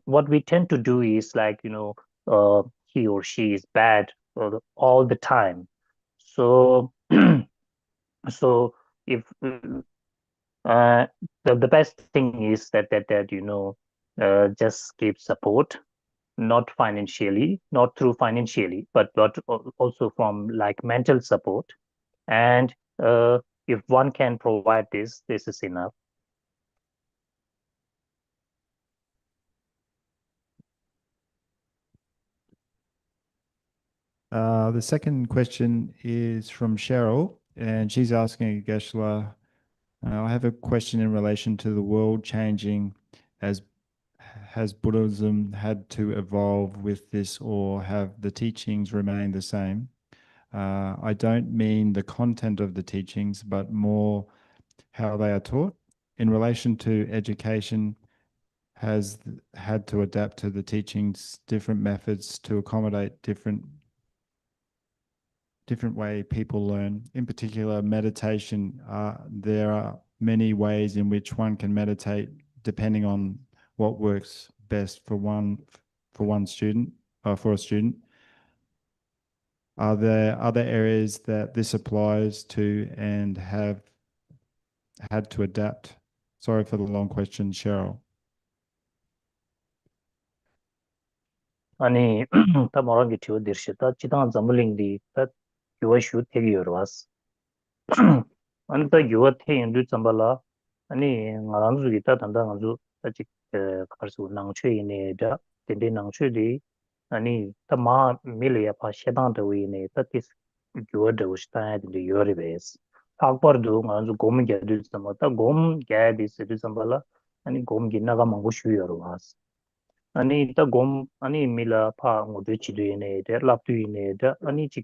what we tend to do is like he or she is bad all the time. So so if the best thing is that just give support, not financially, not through financially, but also from like mental support. And if one can provide this is enough. The second question is from Cheryl, and she's asking Geshe-la, I have a question in relation to the world changing. Has Buddhism had to evolve with this, or have the teachings remained the same? I don't mean the content of the teachings, but more how they are taught. In relation to education, has had to adapt to the teachings, different methods to accommodate different way people learn. In particular, meditation. There are many ways in which one can meditate depending on what works best for one student, for a student. Are there other areas that this applies to and have had to adapt? Sorry for the long question, Cheryl. 아니 다 말한 게 지워 들시다 지당 zamling 다 교회 슈 되게 여러was 아니 다 교회 태인도 잠발라 아니 나랑도 기타 단다 가지고 아직 가서 낭취이네다 된데 낭취디 아니 다마 밀이야 파 셰당도 위네 다티스 교회도 스타일도 요리베스 학벌도 가지고 곰 개들 잠다 곰 개디스 잠발라 아니 곰 기나가 망고 슈 여러was 아니 또 곰 아니 밀라 파 모두 치도이네 데 랍투이네 데 아니 치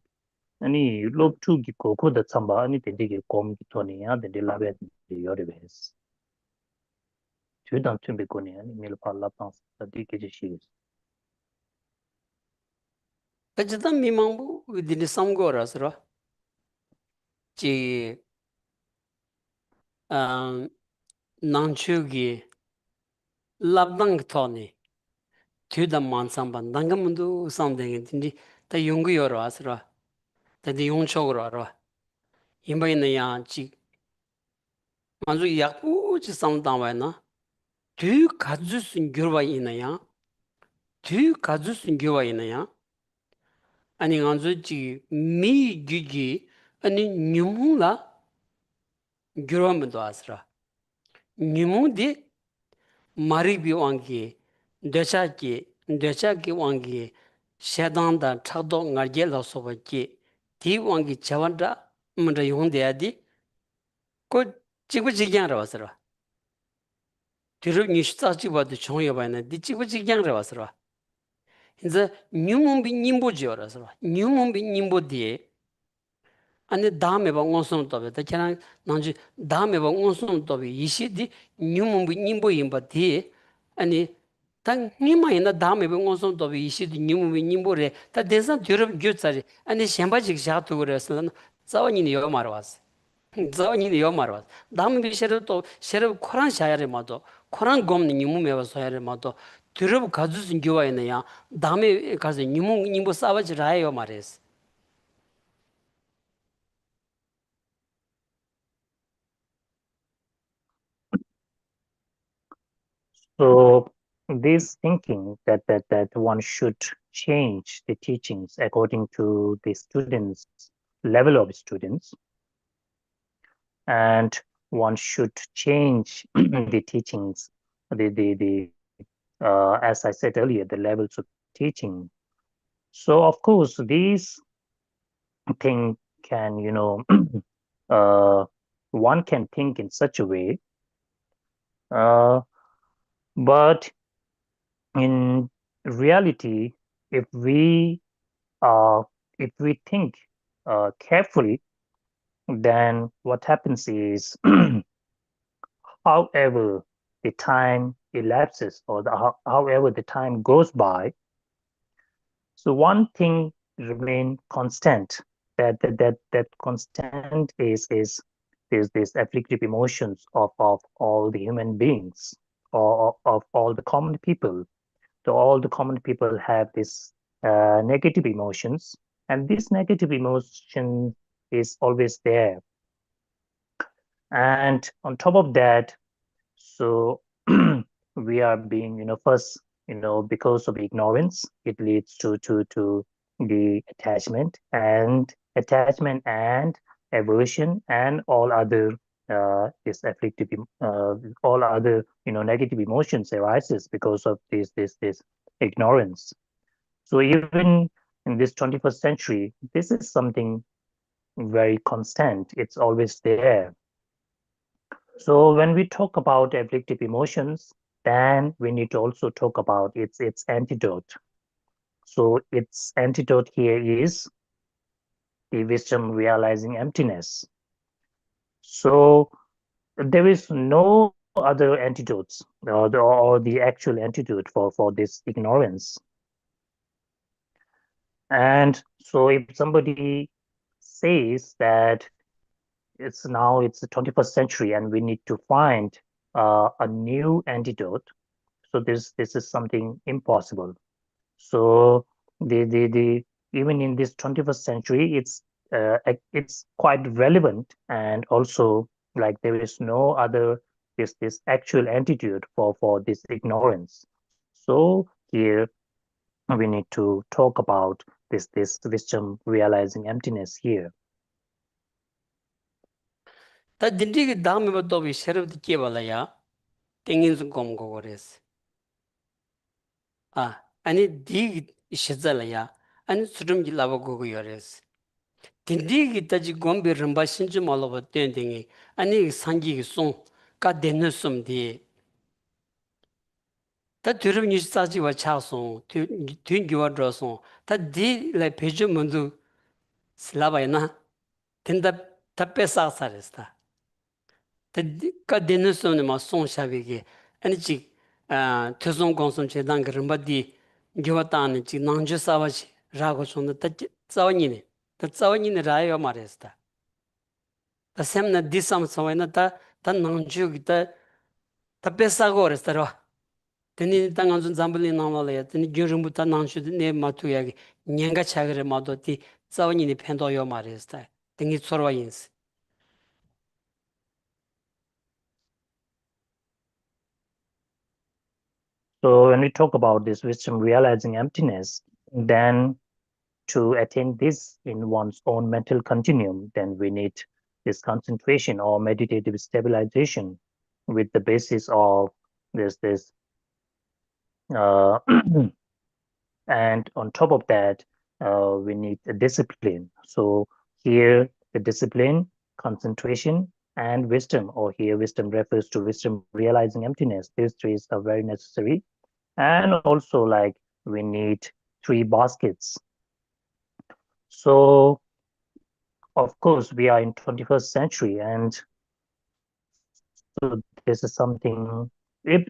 아니 롭투 기코 코다 참바 아니 데데게 곰 기토니야 데데 라베 요레베스 주단 춤비코니 아니 밀라 파 랍탄스 데게 지시 그저다 미망부 우디니 삼고라서라 지 난추기 랍당 토니 튜다 만삼반 당가문도 상대게 딘디 다 용구여로 아서라 다디 용초로 알아 임바이나야 지 만주 약부지 상당와나 두 가주스 겨와이나야 두 가주스 겨와이나야 아니 간주지 미기기 아니 뉴문라 겨와면도 아서라 뉴문디 마리비왕기 Dechaki wangi shedanda chakdo ngarje la soba ki di wangi chawanda manda yongde adi ko chikwa chikyang rawa sarwa. Tiru nishita chikwa di chongyo bayana di chikwa chikyang rawa sarwa. Hinza nyumumbi nyimbo jiwa rawa sarwa. Nyumumbi nyimbo diye ane dhameba ngonsum tobe da kena nangju dhameba ngonsum tobe ishi di nyumumbi nyimbo yinba diye ane ta nima ina dhameba ngonsum tobe ishi di nyumumbi nyimbo re ta desan dhurab gyu tsari ane shenpa chik shaatu gore asana zawa nini yo marwas zawa nini yo marwas dhameba sherab to sherab koran shayare mato koran gomni nyumumeba soyare mato dhurab kazusun gyuwa ina ya dhameba kazi nyumumbi nyimbo sawa chiraya yo mares. So this thinking that one should change the teachings according to the students' level of students, and one should change the teachings, as I said earlier, the levels of teaching. So of course, these thing can, one can think in such a way, but in reality, if we uh, if we think carefully, then what happens is, however the time elapses or however the time goes by, so one thing remain constant. That constant is this afflictive emotions of all the human beings, or of all the common people. So all the common people have this negative emotions, and this negative emotion is always there. And on top of that, so we are being, first, because of ignorance, it leads to the attachment and aversion and all other this afflictive all other negative emotions arises because of this ignorance. So even in this 21st century, this is something very constant. It's always there. So when we talk about afflictive emotions, then we need to also talk about its antidote. So its antidote here is the wisdom realizing emptiness. So there is no other antidotes, or the actual antidote for this ignorance. And so if somebody says that it's the 21st century and we need to find a new antidote, so this is something impossible. So the even in this 21st century, it's quite relevant, and also like there is no other this actual antidote for this ignorance. So here we need to talk about this wisdom realizing emptiness here. 다 딘디기 다음에 또 새롭게 깨발아야 땡긴스 공고거레스. 아니 디 시절이야. 아니 수름 길라고 고고여레스. 딘디기 따지 공비 름바 신주 말로 땡땡이. 아니 상기기 송가 되는 숨디. 다 들음 뉴스까지와 차송 튕기와 들어서 다디 레 페이지 문도 슬라바이나 된다 답배사사레스다. ka denu sumni ma song shabiki ani chik tuzong gongsum che dang rinpa di gyoba tani chik nangju sawa chi rago chungda ta tsawa nyini raya yo ma res ta semna di sam sawa na ta nangju ki ta pesa go res ta rwa teni ta nganzu zambuli nangla la ya teni gyo rinpu ta nangju ne ma tu ya ki nyenga chagare ma do di tsawa nyini pendo yo ma res ta tengi tsorwa yinsi. So when we talk about this wisdom realizing emptiness, then to attain this in one's own mental continuum, then we need this concentration or meditative stabilization with the basis of this Uh, and on top of that, we need a discipline. So here, the discipline, concentration, and wisdom, or here wisdom refers to wisdom realizing emptiness. These three are very necessary. And also, like, we need 3 baskets. So of course, we are in 21st century, and so this is something. If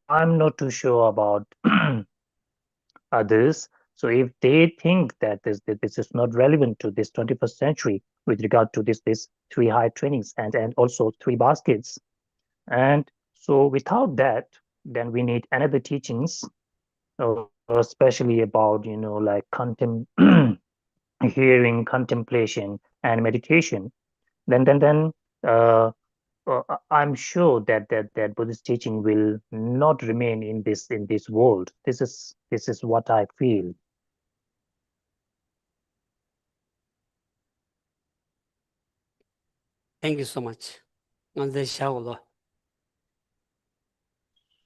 I'm not too sure about others, so if they think that this is not relevant to this 21st century with regard to this 3 high trainings and also 3 baskets, and so without that, then we need another teachings, especially about like hearing, contemplation, and meditation. Then uh, I'm sure that Buddhist teaching will not remain in this world. This is what I feel. Thank you so much.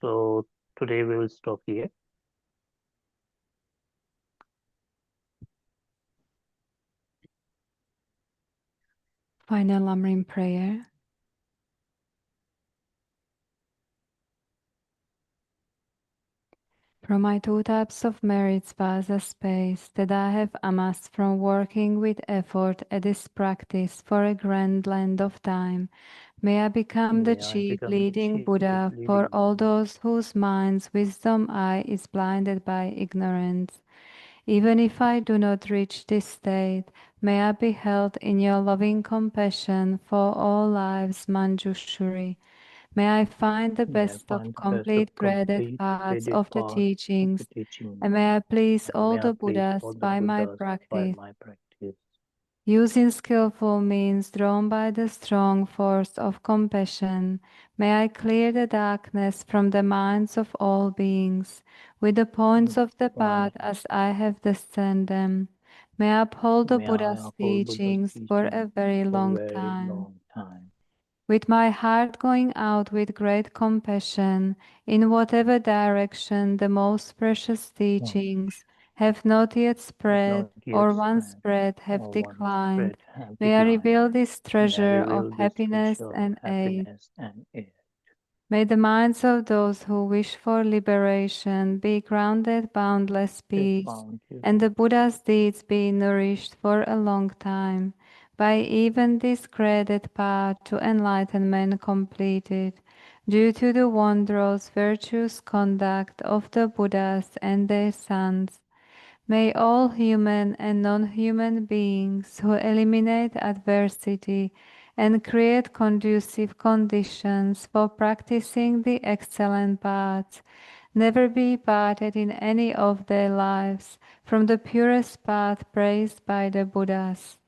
So today we will stop here. Final Lamrim prayer. From my 2 types of merits vast a space that I have amassed from working with effort at this practice for a grand land of time, may I become the chief leading Buddha for all those whose minds' wisdom eye is blinded by ignorance. Even if I do not reach this state, may I be held in your loving compassion for all lives, Manjushri. May I find the best of complete graded paths of the teachings, and may I please all the Buddhas by my practice. Using skillful means drawn by the strong force of compassion, may I clear the darkness from the minds of all beings, with the points of the path as I have discerned them. May I uphold the Buddha's teachings for a very long time. With my heart going out with great compassion, in whatever direction the most precious teachings have not yet spread, or once spread have declined, may I reveal this treasure of happiness and aid. May the minds of those who wish for liberation be grounded boundless peace, and the Buddha's deeds be nourished for a long time, by even this graded path to enlightenment completed, due to the wondrous virtuous conduct of the Buddhas and their sons. May all human and non-human beings who eliminate adversity and create conducive conditions for practicing the excellent paths never be parted in any of their lives from the purest path praised by the Buddhas.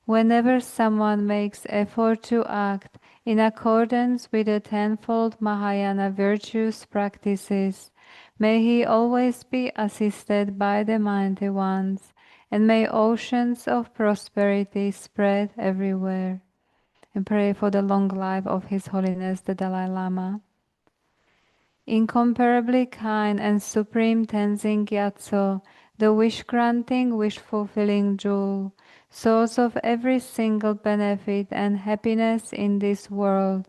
Whenever someone makes effort to act in accordance with the tenfold Mahayana virtues practices, may he always be assisted by the mighty ones, and may oceans of prosperity spread everywhere. And pray for the long life of His Holiness the Dalai Lama. Incomparably kind and supreme Tenzin Gyatso, the wish-granting, wish-fulfilling jewel, source of every single benefit and happiness in this world,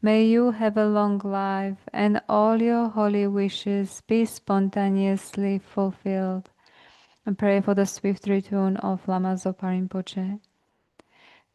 may you have a long life and all your holy wishes be spontaneously fulfilled. And pray for the swift return of Lama Zopa Rinpoche.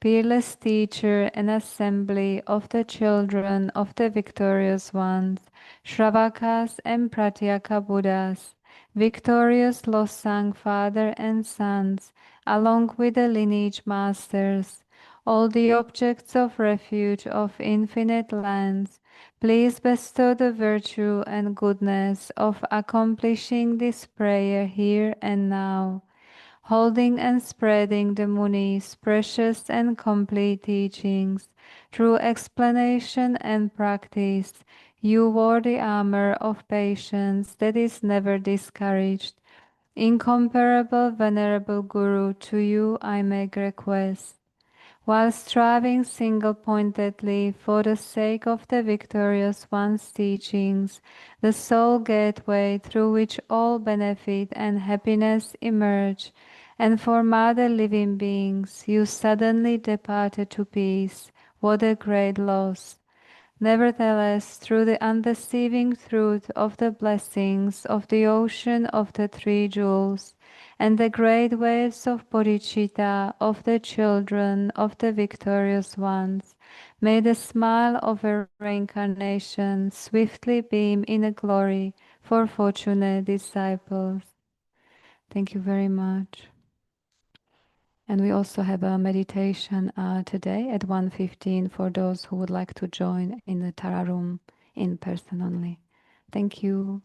Peerless teacher and assembly of the children of the victorious ones, Shravakas and Pratyeka Buddhas, victorious Losang father and sons, along with the lineage masters, all the objects of refuge of infinite lands, please bestow the virtue and goodness of accomplishing this prayer here and now, holding and spreading the Muni's precious and complete teachings through explanation and practice. You wore the armor of patience that is never discouraged. Incomparable venerable Guru, to you I make request. while striving single-pointedly for the sake of the victorious one's teachings, the sole gateway through which all benefit and happiness emerge, and for mother living beings, you suddenly departed to peace. What a great loss! Nevertheless, through the undeceiving truth of the blessings of the ocean of the three jewels, and the great waves of bodhicitta of the children of the victorious ones, may the smile of a reincarnation swiftly beam in a glory for fortunate disciples. Thank you very much. And we also have a meditation today at 1:15 for those who would like to join in the Tara room in person only. Thank you.